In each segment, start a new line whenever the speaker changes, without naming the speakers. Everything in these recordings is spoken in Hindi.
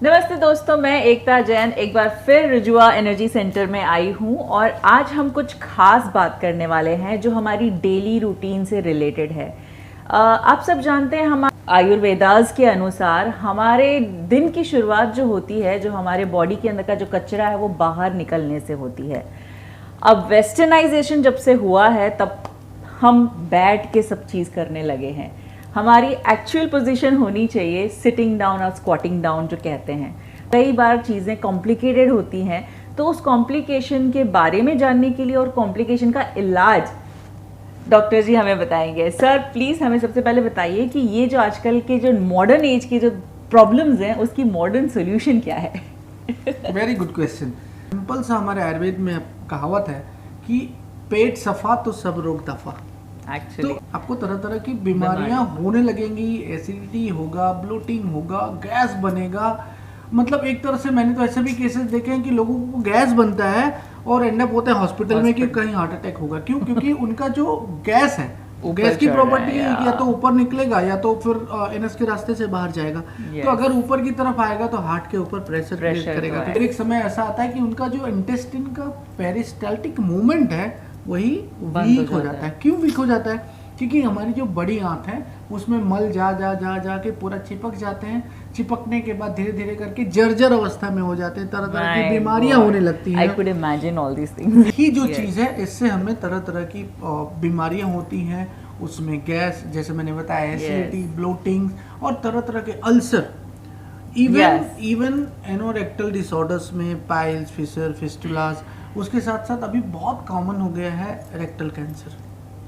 नमस्ते दोस्तों, मैं एकता जैन एक बार फिर रुजुआ एनर्जी सेंटर में आई हूँ और आज हम कुछ खास बात करने वाले हैं जो हमारी डेली रूटीन से रिलेटेड है। आप सब जानते हैं हम आयुर्वेदास के अनुसार हमारे दिन की शुरुआत जो होती है, जो हमारे बॉडी के अंदर का जो कचरा है वो बाहर निकलने से होती है। अब वेस्टर्नाइजेशन जब से हुआ है तब हम बैठ के सब चीज़ करने लगे हैं। हमारी एक्चुअल पोजीशन होनी चाहिए सिटिंग डाउन और स्क्वाटिंग डाउन जो कहते हैं। कई बार चीज़ें कॉम्प्लिकेटेड होती हैं, तो उस कॉम्प्लिकेशन के बारे में जानने के लिए और कॉम्प्लिकेशन का इलाज डॉक्टर जी हमें बताएंगे। सर प्लीज़ हमें सबसे पहले बताइए कि ये जो आजकल के जो मॉडर्न एज के जो प्रॉब्लम्स हैं उसकी मॉडर्न सोल्यूशन क्या है?
Very good question. सिंपल सा हमारे आयुर्वेद में कहावत है कि पेट सफा तो सब रोग दफा।
Actually,
तो आपको तरह तरह की बीमारियां होने लगेंगी, एसिडिटी होगा, ब्लोटिंग होगा, गैस बनेगा। मतलब एक तरह से मैंने तो ऐसे भी केसेस देखे हैं कि लोगों को गैस बनता है और एंड अप होते हैं हॉस्पिटल में कि कहीं हार्ट अटैक होगा। क्यों? क्योंकि उनका जो गैस है, गैस की प्रॉपर्टी है या तो ऊपर निकलेगा या तो फिर एनएस के रास्ते से बाहर जाएगा। तो अगर ऊपर की तरफ आएगा तो हार्ट के ऊपर प्रेशर क्रिएट करेगा। तो एक समय ऐसा आता है कि उनका जो इंटेस्टाइन का पेरिस्टाल्टिक मूवमेंट है वही वीक हो जाता है। क्यों वीक हो जाता है? क्योंकि हमारी जो बड़ी आंत है उसमें मल जा जा जा जा के पूरा चिपक जाते हैं। चिपकने के बाद धीरे धीरे करके जर्जर अवस्था में हो जाते हैं, तरह तरह की बीमारियां होने लगती हैं।
I could imagine all these things.
यही जो चीज़ है इससे हमें तरह तरह की बीमारियां होती हैं। उसमें गैस, जैसे मैंने बताया, एसिडिटी, ब्लोटिंग और तरह तरह के अल्सर, इवन एनोरेक्टल डिसऑर्डर्स में पाइल्स, फिशर, फिस्टुलास। उसके साथ साथ अभी बहुत कॉमन हो गया है रेक्टल कैंसर।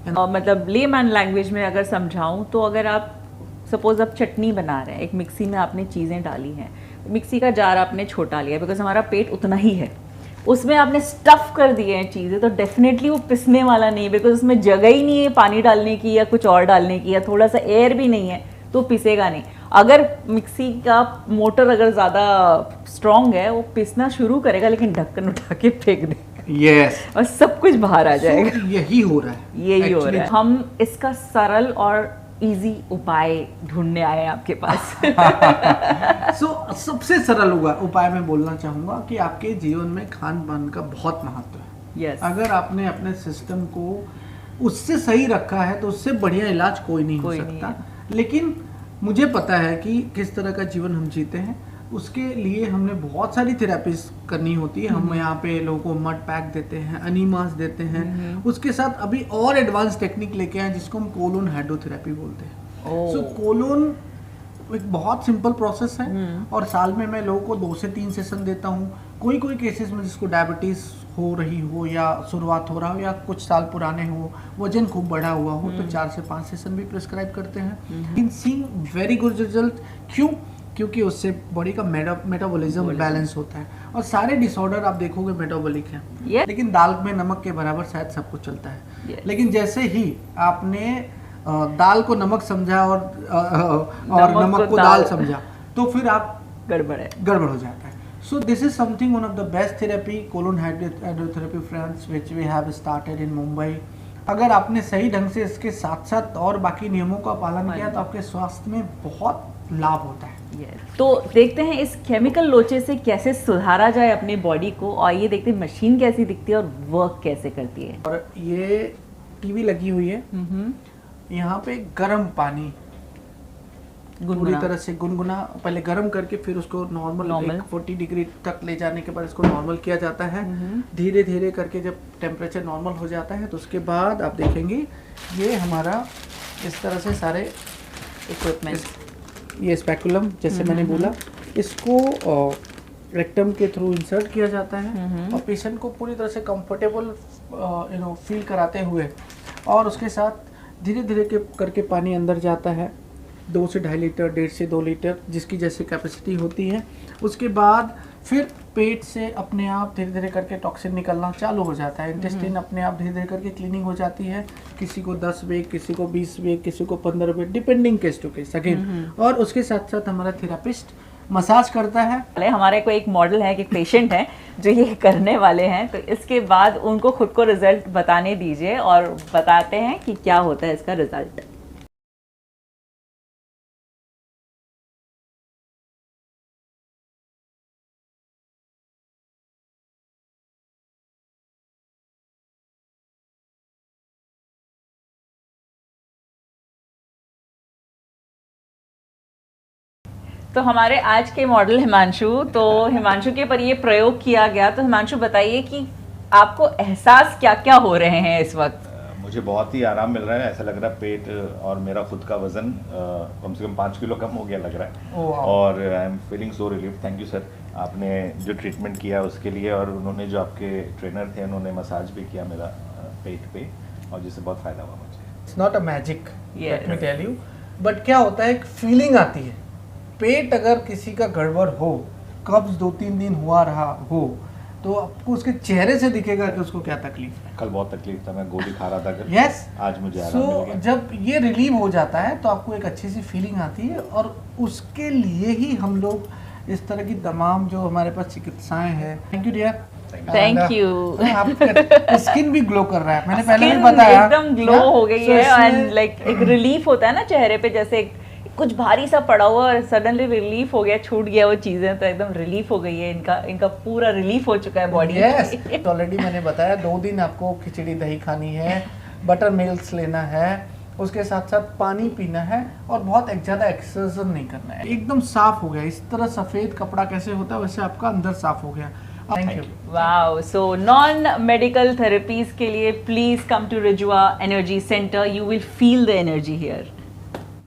मतलब लेमैन लैंग्वेज में अगर समझाऊं तो अगर आप सपोज आप चटनी बना रहे हैं, एक मिक्सी में आपने चीज़ें डाली हैं, मिक्सी का जार आपने छोटा लिया बिकॉज हमारा पेट उतना ही है, उसमें आपने स्टफ कर दिए हैं चीज़ें, तो डेफिनेटली वो पिसने वाला नहीं है बिकॉज उसमें जगह ही नहीं है पानी डालने की या कुछ और डालने की, या थोड़ा सा एयर भी नहीं है तो पिसेगा नहीं। अगर मिक्सी का मोटर अगर ज़्यादा स्ट्रॉन्ग है वो पिसना शुरू करेगा लेकिन ढक्कन उठा के फेंक देगा। और सब कुछ बाहर आ जाएगा।
यही हो रहा है,
यही हो रहा है। हम इसका सरल और इजी उपाय ढूंढने आए आपके पास।
सबसे सरल उपाय मैं बोलना चाहूंगा कि आपके जीवन में खान पान का बहुत महत्व है। अगर आपने अपने सिस्टम को उससे सही रखा है तो उससे बढ़िया इलाज कोई नहीं हो सकता। लेकिन मुझे पता है कि किस तरह का जीवन हम जीते हैं, उसके लिए हमने बहुत सारी थेरेपीज करनी होती है। हम यहाँ पे लोगों को मड पैक देते हैं, अनीमास देते हैं। उसके साथ अभी और एडवांस टेक्निक लेके आए जिसको हम कोलोन हाइड्रोथेरेपी बोलते हैं। सो कोलोन एक बहुत सिंपल प्रोसेस है और साल में मैं लोगों को 2 से 3 सेशन देता हूँ। कोई केसेस में जिसको डायबिटीज हो रही हो या शुरुआत हो रहा हो या कुछ साल पुराने हो, वजन खूब बढ़ा हुआ हो, तो 4 से 5 सेशन भी प्रिस्क्राइब करते हैं। इन सीइंग वेरी गुड रिजल्ट। क्यों? क्योंकि उससे बॉडी का मेटाबॉलिज्म बैलेंस होता है और सारे डिसऑर्डर आप देखोगे मेटाबॉलिक हैं। लेकिन दाल में नमक के बराबर शायद सब कुछ चलता है। लेकिन जैसे ही आपने दाल को नमक समझा और नमक को दाल समझा तो फिर आप गड़बड़ हो जाता है। So this is something one of the best therapy, colon hydrotherapy friends, which we have started in Mumbai. अगर आपने सही ढंग से इसके साथ साथ और बाकी नियमों का पालन किया तो आपके स्वास्थ्य में बहुत लाभ होता है।
तो देखते हैं इस केमिकल लोचे से कैसे सुधारा जाए अपने बॉडी को, और ये देखते हैं मशीन कैसी दिखती है और वर्क कैसे करती है।
और ये टीवी लगी हुई है, यहाँ पे गर्म पानी पूरी तरह से गुनगुना पहले गर्म करके फिर उसको नॉर्मल 40 डिग्री तक ले जाने के बाद इसको नॉर्मल किया जाता है। धीरे धीरे करके जब टेम्परेचर नॉर्मल हो जाता है तो उसके बाद आप देखेंगे ये हमारा इस तरह से सारे इक्विपमेंट, ये स्पेकुलम जैसे मैंने बोला, इसको रेक्टम के थ्रू इंसर्ट किया जाता है और पेशेंट को पूरी तरह से कंफर्टेबल फील कराते हुए और उसके साथ धीरे धीरे करके पानी अंदर जाता है। 2 से 2.5 लीटर, 1.5 से 2 लीटर जिसकी जैसी कैपेसिटी होती है। उसके बाद फिर पेट से अपने आप धीरे धीरे करके टॉक्सिन निकलना चालू हो जाता है। इंटेस्टाइन अपने आप धीरे धीरे करके क्लीनिंग हो जाती है। किसी को 10 वीक, किसी को 20 वीक, किसी को 15 week, depending case to case again. और उसके साथ साथ हमारा थेरापिस्ट मसाज करता है।
हमारे को एक मॉडल है कि पेशेंट है जो ये करने वाले हैं, तो इसके बाद उनको खुद को रिजल्ट बताने दीजिए और बताते हैं कि क्या होता है इसका रिजल्ट। तो हमारे आज के मॉडल हिमांशु, तो हिमांशु के पर ये प्रयोग किया गया, तो हिमांशु बताइए कि आपको एहसास क्या क्या हो रहे हैं इस वक्त?
मुझे बहुत ही आराम मिल रहा है, ऐसा लग रहा है पेट और मेरा खुद का वजन कम से कम 5 किलो कम हो गया लग रहा है। और I am feeling so relief. Thank you sir, आपने जो ट्रीटमेंट किया उसके लिए, और उन्होंने जो आपके ट्रेनर थे उन्होंने मसाज भी किया मेरा पेट पे, और जिससे बहुत फ़ायदा हुआ मुझे।
It's not a magic, let me tell you, but क्या होता है, एक फीलिंग आती है। पेट अगर किसी का गड़बड़ हो, कब्ज 2-3 दिन हुआ रहा हो, तो आपको उसके चेहरे से दिखेगा कि उसको क्या तकलीफ है।
कल बहुत तकलीफ था, मैं गोली खा रहा था कल।
यस,
आज मुझे आराम मिल गया।
जब ये रिलीव हो जाता है तो आपको एक अच्छी सी फीलिंग आती है, और उसके लिए ही हम लोग इस तरह की तमाम जो हमारे पास चिकित्साएं हैं। Thank you dear,
thank you.
आपका स्किन भी ग्लो कर रहा है, मैंने पहले भी बताया,
एकदम ग्लो हो गई है, एंड लाइक एक रिलीफ होता है ना चेहरे पे, जैसे कुछ भारी सा पड़ा हुआ और सडनली रिलीफ हो गया, छूट गया वो चीजें, तो एकदम रिलीफ हो गई है, इनका पूरा रिलीफ हो चुका है बॉडी।
यस, ऑलरेडी मैंने बताया 2 दिन आपको खिचड़ी दही खानी है, बटर मिल्क लेना है, उसके साथ साथ पानी पीना है, और बहुत ज़्यादा एक्सरसाइज नहीं करना है। एकदम साफ हो गया, इस तरह सफ़ेद कपड़ा कैसे होता है वैसे आपका अंदर साफ हो गया। Thank you.
Wow, so non medical therapies के लिए please come to rejua energy centre, you will feel the energy here.